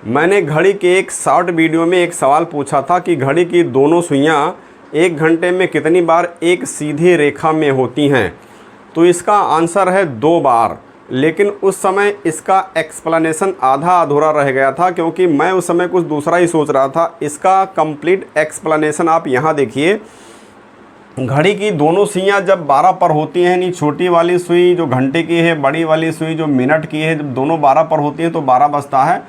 मैंने घड़ी के एक शॉर्ट वीडियो में एक सवाल पूछा था कि घड़ी की दोनों सुइयां 1 घंटे में कितनी बार एक सीधी रेखा में होती हैं। तो इसका आंसर है 2 बार। लेकिन उस समय इसका एक्सप्लेनेशन आधा अधूरा रह गया था, क्योंकि मैं उस समय कुछ दूसरा ही सोच रहा था। इसका कंप्लीट एक्सप्लेनेशन आप यहाँ देखिए। घड़ी की दोनों सुइयां जब 12 पर होती हैं, यानी छोटी वाली सुई जो घंटे की है, बड़ी वाली सुई जो मिनट की है, जब दोनों 12 पर होती हैं तो 12 बजता है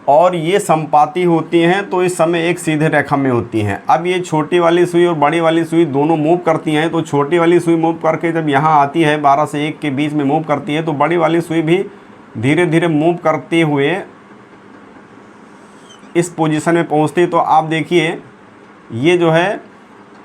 और ये संपाती होती हैं, तो इस समय एक सीधे रेखा में होती हैं। अब ये छोटी वाली सुई और बड़ी वाली सुई दोनों मूव करती हैं, तो छोटी वाली सुई मूव करके जब यहाँ आती है 12 से 1 के बीच में मूव करती है, तो बड़ी वाली सुई भी धीरे धीरे मूव करते हुए इस पोजीशन में पहुँचती। तो आप देखिए ये जो है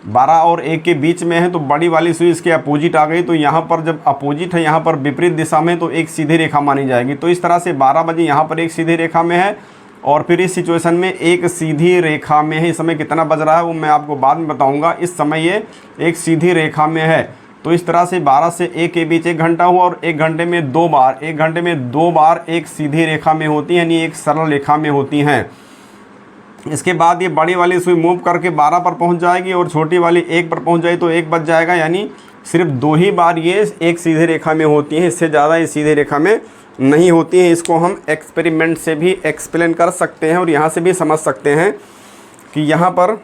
12 और 1 के बीच में है, तो बड़ी वाली सुई इसके अपोजिट आ गई। तो यहाँ पर जब अपोजिट है, यहाँ पर विपरीत दिशा में, तो एक सीधी रेखा मानी जाएगी। तो इस तरह से 12 बजे यहाँ पर एक सीधी रेखा में है और फिर इस सिचुएशन में एक सीधी रेखा में है। इस समय कितना बज रहा है वो मैं आपको बाद में बताऊँगा। इस समय ये एक सीधी रेखा में है। तो इस तरह से 12 से 1 के बीच 1 घंटा हुआ और 1 घंटे में 2 बार, 1 घंटे में 2 बार एक सीधी रेखा में होती है, यानी एक सरल रेखा में होती हैं। इसके बाद ये बड़ी वाली सुई मूव करके 12 पर पहुंच जाएगी और छोटी वाली 1 पर पहुंच जाएगी, तो 1 बज जाएगा। यानी सिर्फ 2 ही बार ये एक सीधे रेखा में होती हैं, इससे ज़्यादा ये सीधे रेखा में नहीं होती हैं। इसको हम एक्सपेरिमेंट से भी एक्सप्लेन कर सकते हैं और यहाँ से भी समझ सकते हैं कि यहाँ पर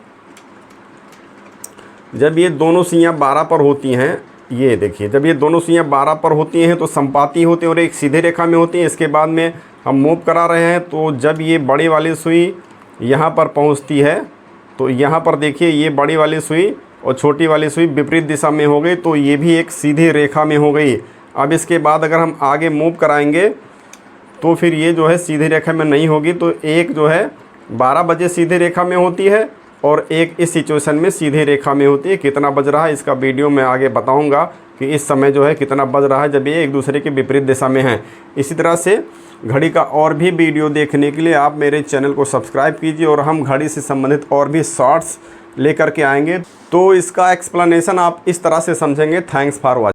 जब ये दोनों सुइयां 12 पर होती हैं, ये देखिए जब ये दोनों सुइयां 12 पर होती हैं तो संपाती होती हैं और एक सीधे रेखा में होती हैं। इसके बाद में हम मूव करा रहे हैं, तो जब ये बड़ी वाली सुई यहाँ पर पहुँचती है, तो यहाँ पर देखिए ये बड़ी वाली सुई और छोटी वाली सुई विपरीत दिशा में हो गई, तो ये भी एक सीधी रेखा में हो गई। अब इसके बाद अगर हम आगे मूव कराएंगे तो फिर ये जो है सीधी रेखा में नहीं होगी। तो एक जो है 12 बजे सीधी रेखा में होती है और एक इस सिचुएशन में सीधी रेखा में होती है। कितना बज रहा है इसका वीडियो मैं आगे बताऊँगा कि इस समय जो है कितना बज रहा है जब ये एक दूसरे के विपरीत दिशा में हैं। इसी तरह से घड़ी का और भी वीडियो देखने के लिए आप मेरे चैनल को सब्सक्राइब कीजिए और हम घड़ी से संबंधित और भी शॉर्ट्स लेकर के आएंगे। तो इसका एक्सप्लेनेशन आप इस तरह से समझेंगे। Thanks for watching.